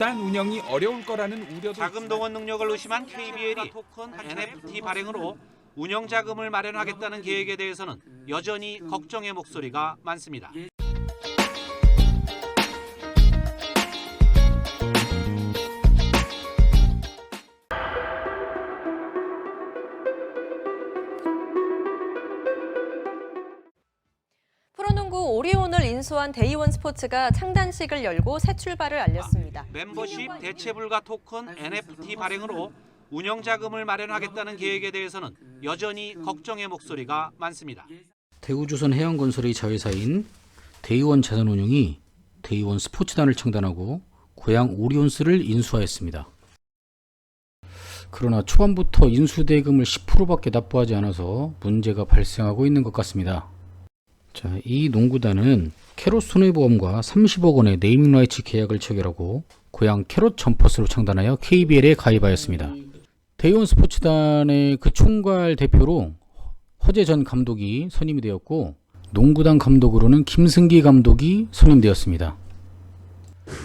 단 운영이 어려울 거라는 우려도 자금 동원 능력을 의심한 KBL이 토큰 NFT 발행으로 운영 자금을 마련하겠다는 계획에 대해서는 여전히 걱정의 목소리가 많습니다. 프로농구 오리온을 인수한 데이원 스포츠가 창단식을 열고 새 출발을 알렸습니다. 멤버십 대체 불가 토큰 NFT 발행으로 운영 자금을 마련하겠다는 계획에 대해서는 여전히 걱정의 목소리가 많습니다. 대우조선해양건설의 자회사인 데이원 자산운용이 데이원 스포츠단을 창단하고 고양 오리온스를 인수하였습니다. 그러나 초반부터 인수대금을 10%밖에 납부하지 않아서 문제가 발생하고 있는 것 같습니다. 자, 이 농구단은 캐롯 손해보험과 30억 원의 네이밍라이츠 계약을 체결하고 고양 캐롯 점퍼스로 창단하여 KBL에 가입하였습니다. 데이원 스포츠단의 그 총괄 대표로 허재 전 감독이 선임이 되었고 농구단 감독으로는 김승기 감독이 선임되었습니다.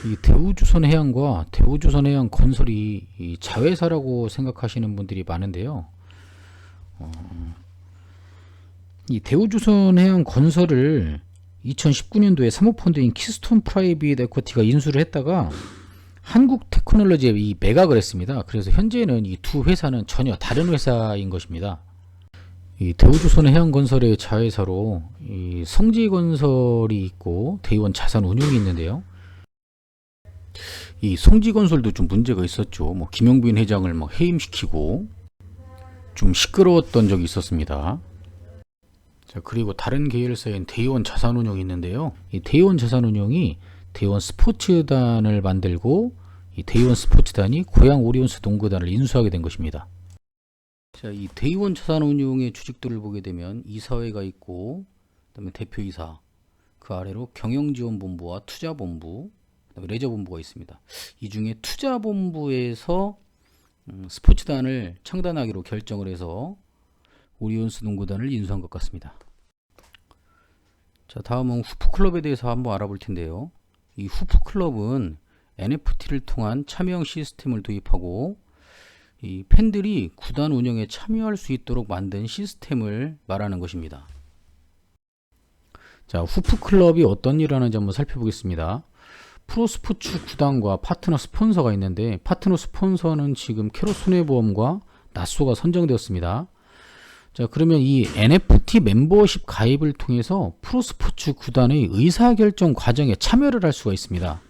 이 대우조선해양과 대우조선해양건설이 이 자회사라고 생각하시는 분들이 많은데요. 이 대우조선해양건설을 2019년도에 사모펀드인 키스톤 프라이빗 에쿼티가 인수를 했다가 한국테크놀로지에 이 매각을 했습니다. 그래서 현재는 이 두 회사는 전혀 다른 회사인 것입니다. 이 대우조선해양건설의 자회사로 이 성지건설이 있고 데이원 자산운용이 있는데요. 이 성지건설도 좀 문제가 있었죠. 뭐 김영빈 회장을 막 해임시키고 좀 시끄러웠던 적이 있었습니다. 자, 그리고 다른 계열사인 데이원 자산운용이 있는데요. 이 데이원 자산운용이 데이원 스포츠단을 만들고 이 데이원 스포츠단이 고양 오리온스 농구단을 인수하게 된 것입니다. 자, 이 데이원 자산운용의 주식들을 보게 되면 이사회가 있고, 그다음에 대표이사, 그 아래로 경영지원본부와 투자본부, 그다음에 레저본부가 있습니다. 이 중에 투자본부에서 스포츠단을 창단하기로 결정을 해서 오리온스 농구단을 인수한 것 같습니다. 자, 다음은 후프클럽에 대해서 한번 알아볼 텐데요. 이 후프클럽은 NFT를 통한 참여형 시스템을 도입하고 이 팬들이 구단 운영에 참여할 수 있도록 만든 시스템을 말하는 것입니다. 자, 후프클럽이 어떤 일을 하는지 한번 살펴보겠습니다. 프로스포츠 구단과 파트너 스폰서가 있는데 파트너 스폰서는 지금 캐롯 손해보험과 나쏘가 선정되었습니다. 자, 그러면 이 NFT 멤버십 가입을 통해서 프로스포츠 구단의 의사결정 과정에 참여를 할 수가 있습니다.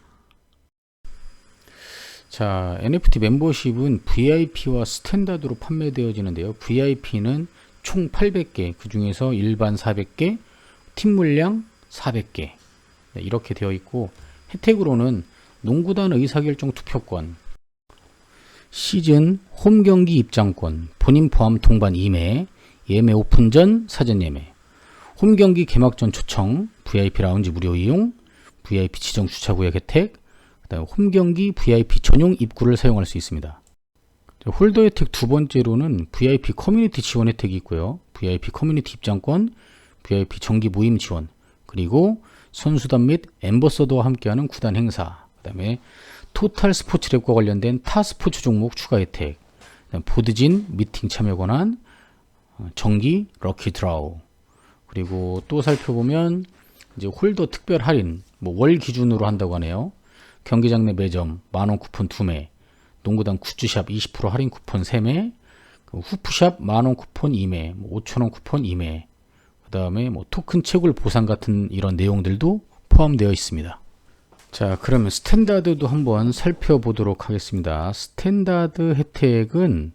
자, NFT 멤버십은 VIP와 스탠다드로 판매되어지는데요. VIP는 총 800개, 그 중에서 일반 400개, 팀 물량 400개 이렇게 되어 있고 혜택으로는 농구단 의사결정 투표권, 시즌 홈경기 입장권, 본인 포함 동반 2매, 예매 오픈 전 사전 예매, 홈경기 개막 전 초청, VIP 라운지 무료 이용, VIP 지정 주차구역 혜택, 그다음에 홈경기 VIP 전용 입구를 사용할 수 있습니다. 홀더 혜택 두 번째로는 VIP 커뮤니티 지원 혜택이 있고요. VIP 커뮤니티 입장권, VIP 정기 모임 지원, 그리고 선수단 및 엠버서더와 함께하는 구단 행사, 그다음에 토탈 스포츠랩과 관련된 타 스포츠 종목 추가 혜택, 보드진 미팅 참여 권한, 정기 럭키 드라우, 그리고 또 살펴보면 이제 홀더 특별 할인, 뭐 월 기준으로 한다고 하네요. 경기장 내 매점 만원 쿠폰 2매, 농구단 굿즈샵 20% 할인 쿠폰 3매, 후프샵 만원 쿠폰 2매, 5,000원 쿠폰 2매, 그 다음에 뭐 토큰 채굴 보상 같은 이런 내용들도 포함되어 있습니다. 자, 그러면 스탠다드도 한번 살펴보도록 하겠습니다. 스탠다드 혜택은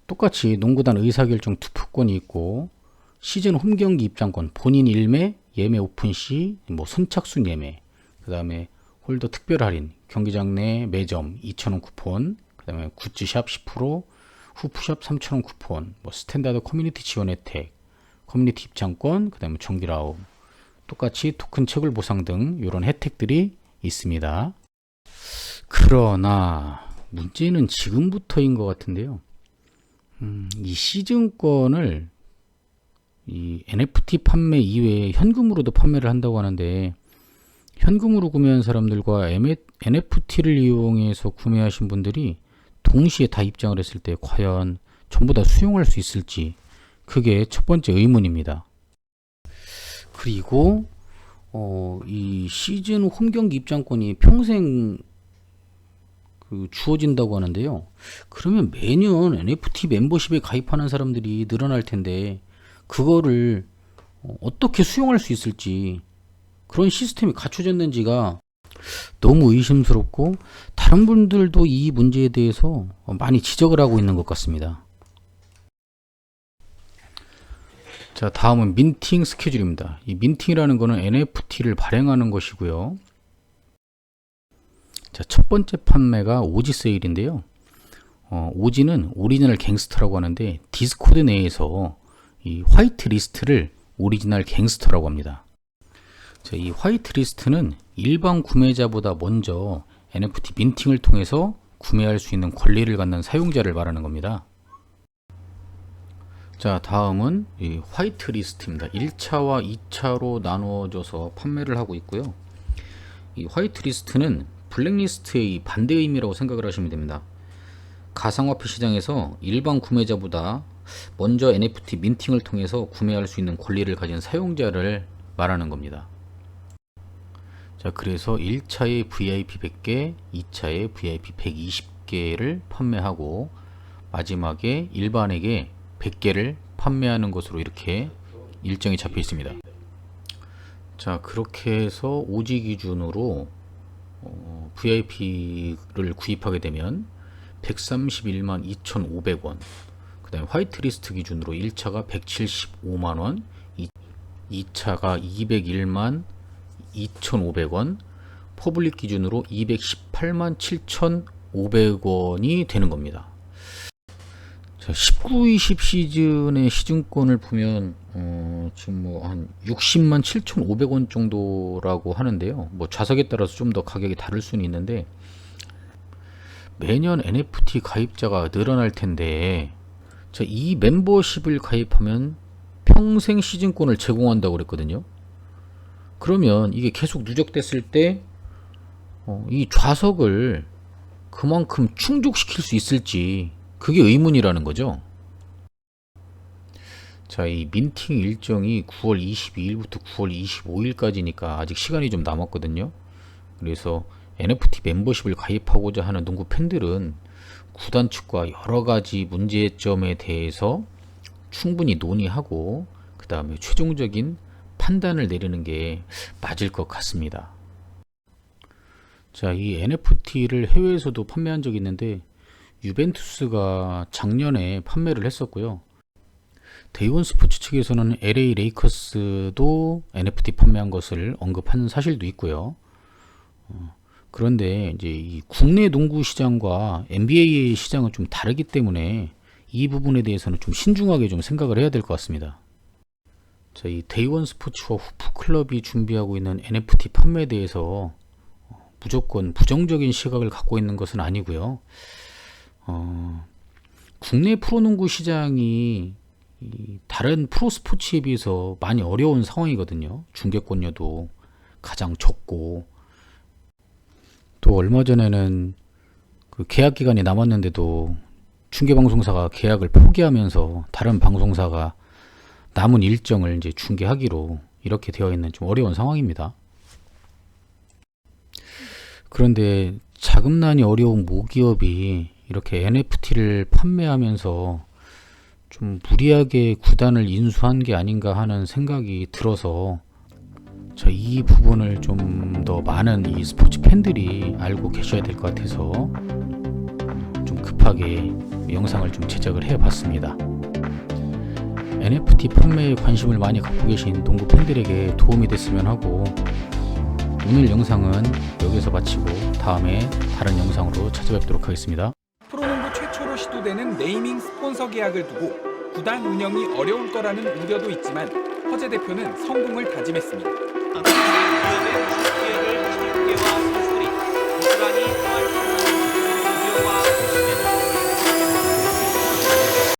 똑같이 농구단 의사결정 투표권이 있고 시즌 홈경기 입장권, 본인 1매, 예매 오픈 시, 뭐 선착순 예매, 그 다음에 홀더 특별 할인, 경기장 내 매점 2,000원 쿠폰, 그 다음에 굿즈샵 10%, 후프샵 3,000원 쿠폰, 뭐 스탠다드 커뮤니티 지원 혜택, 커뮤니티 입장권, 그 다음에 정기라우, 똑같이 토큰 채굴 보상 등 이런 혜택들이 있습니다. 그러나 문제는 지금부터인 것 같은데요. 이 시즌권을 이 NFT 판매 이외에 현금으로도 판매를 한다고 하는데 현금으로 구매한 사람들과 NFT를 이용해서 구매하신 분들이 동시에 다 입장을 했을 때 과연 전부 다 수용할 수 있을지, 그게 첫 번째 의문입니다. 그리고 이 시즌 홈 경기 입장권이 평생 주어진다고 하는데요. 그러면 매년 NFT 멤버십에 가입하는 사람들이 늘어날 텐데 그거를 어떻게 수용할 수 있을지, 그런 시스템이 갖춰졌는지가 너무 의심스럽고, 다른 분들도 이 문제에 대해서 많이 지적을 하고 있는 것 같습니다. 자, 다음은 민팅 스케줄입니다. 이 민팅이라는 거는 NFT를 발행하는 것이고요. 자, 첫 번째 판매가 오지 세일인데요. 오지는 오리지널 갱스터라고 하는데, 디스코드 내에서 이 화이트 리스트를 오리지널 갱스터라고 합니다. 자, 이 화이트 리스트는 일반 구매자보다 먼저 NFT 민팅을 통해서 구매할 수 있는 권리를 갖는 사용자를 말하는 겁니다. 자, 다음은 이 화이트 리스트입니다. 1차와 2차로 나누어져서 판매를 하고 있고요. 이 화이트 리스트는 블랙리스트의 반대 의미라고 생각을 하시면 됩니다. 가상화폐 시장에서 일반 구매자보다 먼저 NFT 민팅을 통해서 구매할 수 있는 권리를 가진 사용자를 말하는 겁니다. 자, 그래서 1차에 VIP 100개, 2차에 VIP 120개를 판매하고 마지막에 일반에게 100개를 판매하는 것으로 이렇게 일정이 잡혀 있습니다. 자, 그렇게 해서 오지 기준으로 VIP를 구입하게 되면 131만 2,500원, 그 다음에 화이트리스트 기준으로 1차가 175만원, 2차가 201만 2,500원, 퍼블릭 기준으로 218만 7,500원이 되는 겁니다. 자, 19-20 시즌의 시즌권을 보면 지금 뭐 한 60만 7,500원 정도라고 하는데요. 뭐 좌석에 따라서 좀 더 가격이 다를 수는 있는데, 매년 NFT 가입자가 늘어날 텐데, 자, 이 멤버십을 가입하면 평생 시즌권을 제공한다고 그랬거든요. 그러면 이게 계속 누적됐을 때 이 좌석을 그만큼 충족시킬 수 있을지, 그게 의문이라는 거죠. 자, 이 민팅 일정이 9월 22일부터 9월 25일까지니까 아직 시간이 좀 남았거든요. 그래서 NFT 멤버십을 가입하고자 하는 농구 팬들은 구단 측과 여러 가지 문제점에 대해서 충분히 논의하고 그 다음에 최종적인 판단을 내리는 게 맞을 것 같습니다. 자, 이 NFT를 해외에서도 판매한 적이 있는데, 유벤투스가 작년에 판매를 했었고요. 데이원 스포츠 측에서는 LA 레이커스도 NFT 판매한 것을 언급한 사실도 있고요. 그런데 이제 이 국내 농구 시장과 NBA 시장은 좀 다르기 때문에 이 부분에 대해서는 좀 신중하게 좀 생각을 해야 될 것 같습니다. 자, 이 데이원 스포츠와 후프클럽이 준비하고 있는 NFT 판매에 대해서 무조건 부정적인 시각을 갖고 있는 것은 아니고요. 국내 프로농구 시장이 다른 프로스포츠에 비해서 많이 어려운 상황이거든요. 중계권료도 가장 적고, 또 얼마 전에는 그 계약 기간이 남았는데도 중계방송사가 계약을 포기하면서 다른 방송사가 남은 일정을 이제 중계하기로 이렇게 되어 있는 좀 어려운 상황입니다. 그런데 자금난이 어려운 모기업이 이렇게 NFT를 판매하면서 좀 무리하게 구단을 인수한 게 아닌가 하는 생각이 들어서, 이 부분을 좀 더 많은 이 스포츠 팬들이 알고 계셔야 될 것 같아서 좀 급하게 영상을 좀 제작을 해봤습니다. NFT 판매에 관심을 많이 갖고 계신 농구 팬들에게 도움이 됐으면 하고, 오늘 영상은 여기서 마치고 다음에 다른 영상으로 찾아뵙도록 하겠습니다. 프로농구 최초로 시도되는 네이밍 스폰서 계약을 두고 구단 운영이 어려울 거라는 우려도 있지만 허재 대표는 성공을 다짐했습니다. 기업의 주계를 체육계와 선수들이 고스란히 생활 우려와